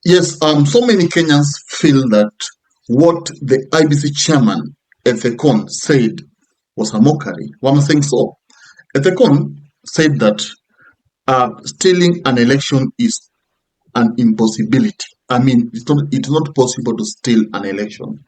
Yes, so many Kenyans feel that what the IBC chairman, Ethekon, said was a mockery. Why am I saying so? Ethekon said that stealing an election is an impossibility. I mean, it's not possible to steal an election.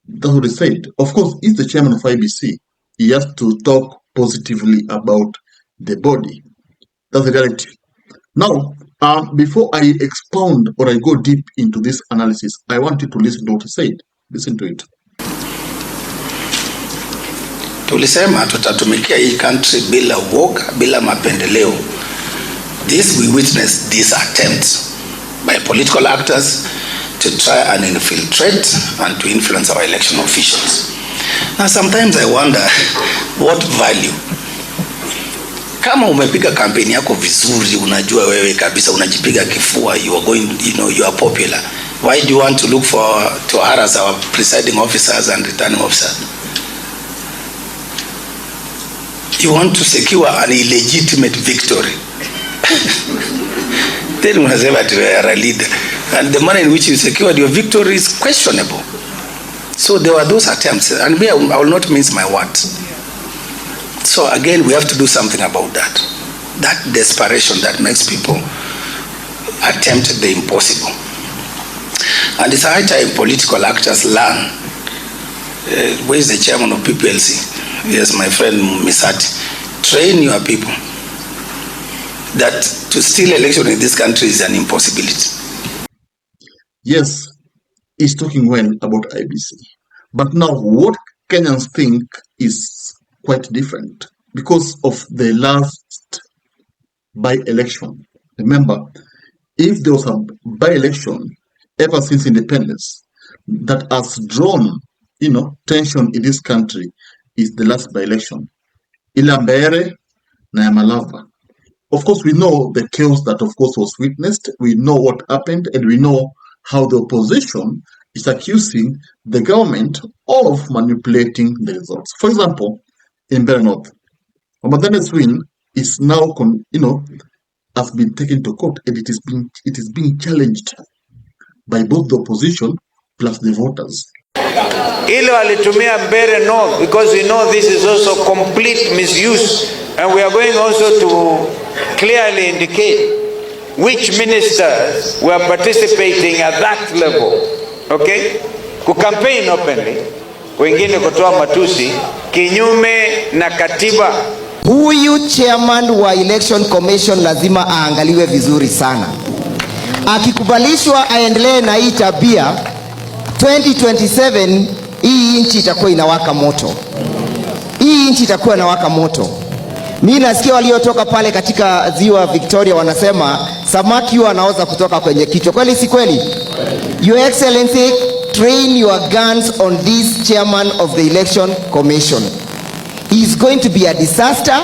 That's what he said. Of course, he's the chairman of IBC. He has to talk positively about the body. That's the reality. Now, before I expound or I go deep into this analysis, I want you to listen to what he said. Listen to it. Tulisema tutatumikia hii country bila uoga, bila mapendeleo. We witnessed these attempts by political actors to try and infiltrate and to influence our election officials. Now sometimes I wonder what value. Kama umepiga kampeni yako vizuri, unajua wewe kabisa unajipiga kifua, you are going, you are popular. Why do you want to look to harass our presiding officers and returning officers? You want to secure an illegitimate victory. Then unasema you are a leader, and the manner in which you secured your victory is questionable. So there were those attempts, and I will not mince my words. So again, we have to do something about that. That desperation that makes people attempt the impossible. And it's high time political actors learn. Where is the chairman of PPLC? Yes, my friend Misati. Train your people that to steal election in this country is an impossibility. Yes, he's talking well about IBC. But now what Kenyans think is quite different because of the last by-election. Remember, if there was a by-election ever since independence that has drawn, tension in this country, is the last by-election. Mbeere na Malava. Of course, we know the chaos that, of course, was witnessed. We know what happened, and we know how the opposition is accusing the government of manipulating the results. For example, in Mbeere North, Wamuthende'S win is now, has been taken to court, and it is being challenged by both the opposition plus the voters. Ile walitumia Mbeere North because we know this is also complete misuse, and we are going also to clearly indicate which ministers were participating at that level. Okay? Kukampeni openly, wengine kutoa matusi kinyume na katiba. Huyu chairman wa election commission lazima aangaliwe vizuri sana. Akikubalishwa aendelee na hii tabia, 2027 hii nchi itakuwa inawaka moto. Hii nchi itakuwa inawaka moto. Mimi nasikia waliotoka pale katika ziwa Victoria wanasema samaki wanaoza kutoka kwenye kichwa. Kweli si kweli? Your Excellency, train your guns on this chairman of the election commission. He is going to be a disaster.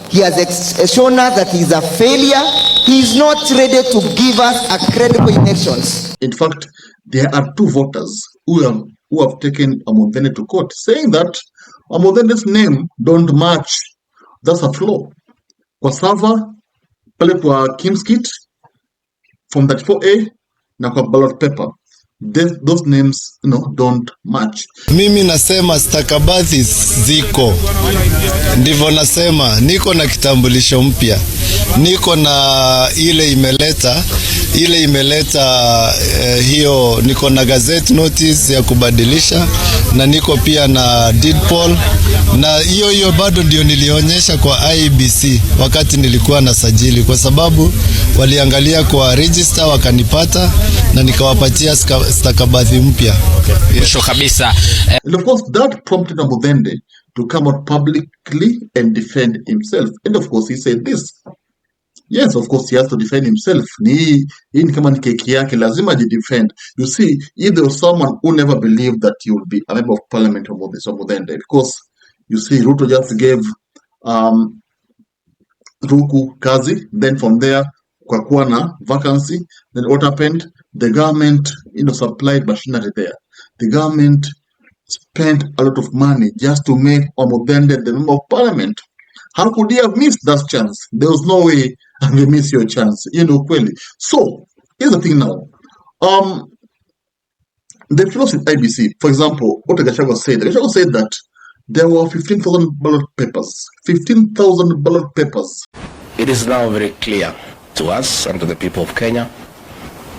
He has shown us that he is a failure. He is not ready to give us a credible elections. In fact, there are two voters who have taken Wamuthendे to court, saying that Wamuthende's name don't match. That's a flaw. Kwa server pale kwa Kimskit from 34A na kwa ballot paper, those names don't match. Mimi nasema stakabadhi ziko, ndivyo nasema. Niko na kitambulisho mpya, niko na ile imeleta hiyo, niko na gazette notice ya kubadilisha, na niko pia na deed poll, na hiyo bado ndio nilionyesha kwa IEBC wakati nilikuwa na sajili, kwa sababu waliangalia kwa register wakanipata na nikawapatia stakabadhi mpya. Mwisho kabisa. And of course that prompted Wamuthendé to come out publicly and defend himself. And of course he said this. Yes, of course he has to defend himself. Hii ni kama ni keki yake, lazima defend. You see, if there was someone who never believed that he would be a member of parliament of Wamuthendé, because you see Ruto just gave Ruku kazi, then from there kwa kuwa na vacancy, then what happened? The government supplied machinery there. The government spent a lot of money just to make Wamuthendé the member of parliament. How could he have missed that chance? There was no way they miss your chance. Kweli. So, here's the thing now. The flaws with IBC, for example, what Gachagua said that there were 15,000 ballot papers. 15,000 ballot papers. It is now very clear to us and to the people of Kenya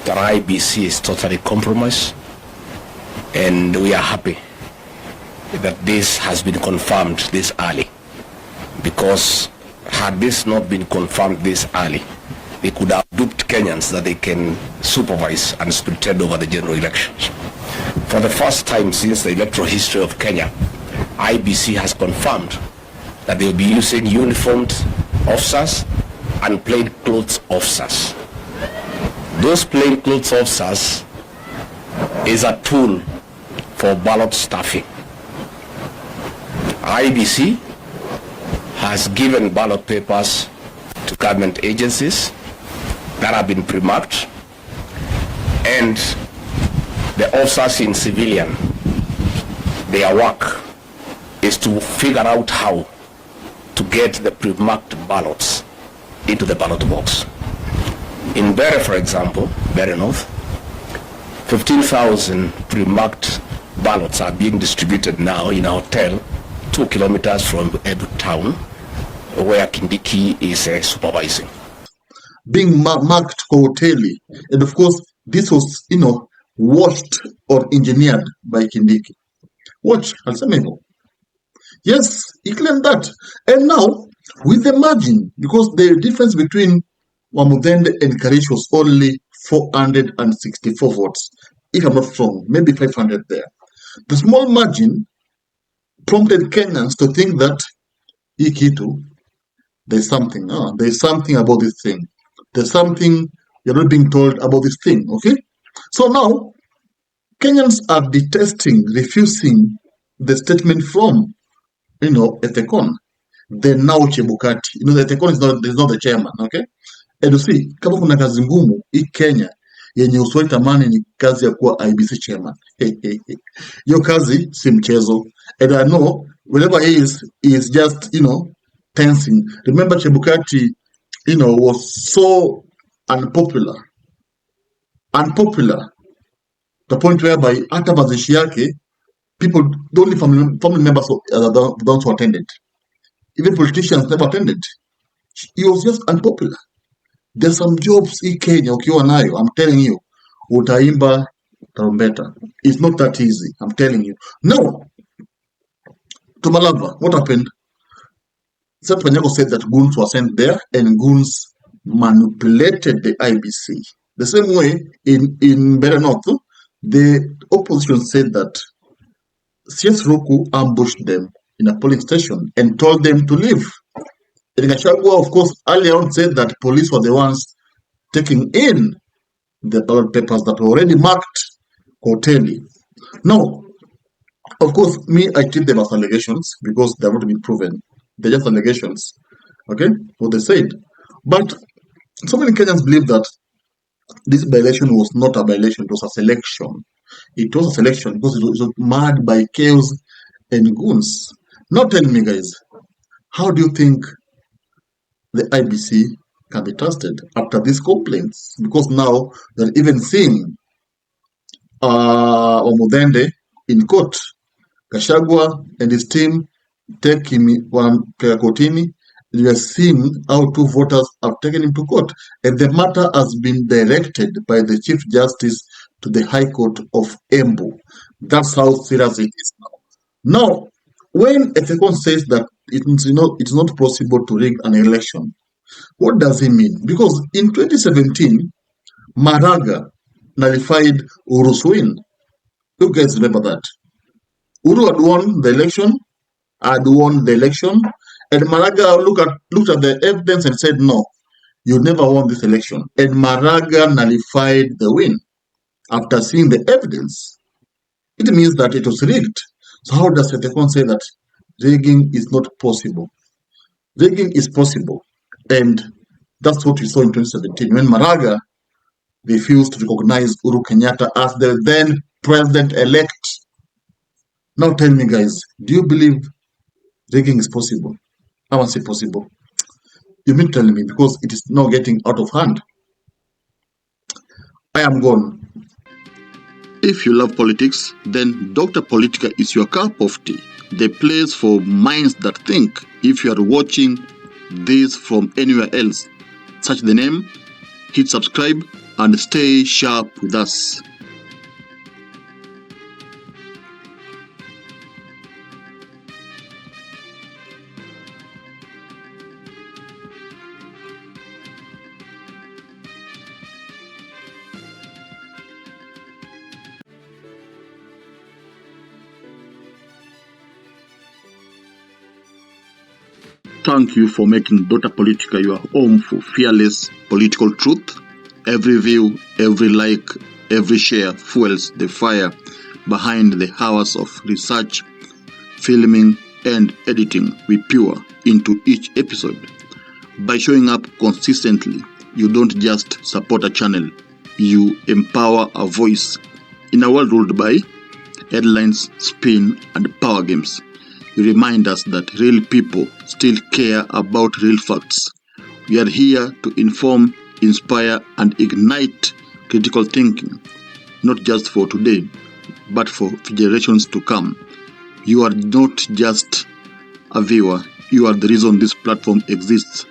that IBC is totally compromised, and we are happy that this has been confirmed this early, because had this not been confirmed this early, they could have duped Kenyans that they can supervise and pretend over the general elections. For the first time since the electoral history of Kenya, IBC has confirmed that they will be using uniformed officers and plainclothes officers. Those plainclothes officers is a tool for ballot stuffing. IBC has given ballot papers to government agencies that have been pre-marked, and the officers in civilian, their work is to figure out how to get the pre-marked ballots into the ballot box. In Mbeere, for example, Mbeere North, 15,000 pre-marked ballots are being distributed now in a hotel 2 kilometers from Ebu town, where Kindiki is supervising. Being marked hoteli, and of course this was washed or engineered by Kindiki. Watch, Alsamego. Yes, he claimed that. And now, with the margin, because the difference between Wamuthend'S and Karish was only 464 votes, if I'm not wrong, maybe 500 there. The small margin prompted Kenyans to think that Ikitu, there's something about this thing. There's something you're not being told about this thing, okay? So now, Kenyans are detesting, refusing the statement from, Ethekon, the now Chebukati. The Ethekon is not the chairman, okay? And you see, kama kuna kazi ngumu hii Kenya yenye uswai tamani ni kazi ya kuwa IBC chairman. Hiyo kazi si mchezo. And I know whenever he is just, tensing. Remember Chebukati, was so unpopular. The point whereby hata mazishi yake, people, the only family members are the ones who attended. Even politicians never attended. He was just unpopular. There's some jobs in Kenya ukiwa nayo, I'm telling you, utaimba tarumbeta. It's not that easy, I'm telling you. Now, to Malava, what happened? Seth Panyako said that goons were sent there and goons manipulated the IBC. The same way in Mbeere North, the opposition said that CS Roku ambushed them in a polling station and told them to leave. And Gachagua, of course, earlier on said that police were the ones taking in the ballot papers that were already marked hoteli. Now, of course, I treat them as allegations because they have not been proven. They're just allegations. Okay? What they said. But so many Kenyans believe that this by-election was not a by-election, it was a selection. It was a selection because it was marred by chaos and goons. Now tell me, guys, how do you think the IBC can be trusted after these complaints? Because now they're even seeing Wamuthend'S in court. Gachagua and his team take him kotini. You are seeing how 2 voters have taken him to court. And the matter has been directed by the Chief Justice to the High Court of Embu. That's how serious it is now. Now, when Ethekon says that it's not possible to rig an election, what does he mean? Because in 2017, Maraga nullified Uru's win. You guys remember that? Uru had won the election, and Maraga looked at the evidence and said, no, you never won this election. And Maraga nullified the win after seeing the evidence. It means that it was rigged. So how does Ethekon say that rigging is not possible? Rigging is possible. And that's what we saw in 2017 when Maraga refused to recognize Uhuru Kenyatta as the then president-elect. Now tell me, guys, do you believe rigging is possible? I want to say possible. You mean telling me because it is now getting out of hand. I am gone. If you love politics, then Dr. Politica is your cup of tea, the place for minds that think. If you are watching this from anywhere else, search the name, hit subscribe, and stay sharp with us. Thank you for making Dr. Politica your home for fearless political truth. Every view, every like, every share fuels the fire behind the hours of research, filming, and editing we pour into each episode. By showing up consistently, you don't just support a channel, you empower a voice. In a world ruled by headlines, spin, and power games, you remind us that real people still care about real facts. We are here to inform, inspire, and ignite critical thinking, not just for today, but for generations to come. You are not just a viewer, you are the reason this platform exists.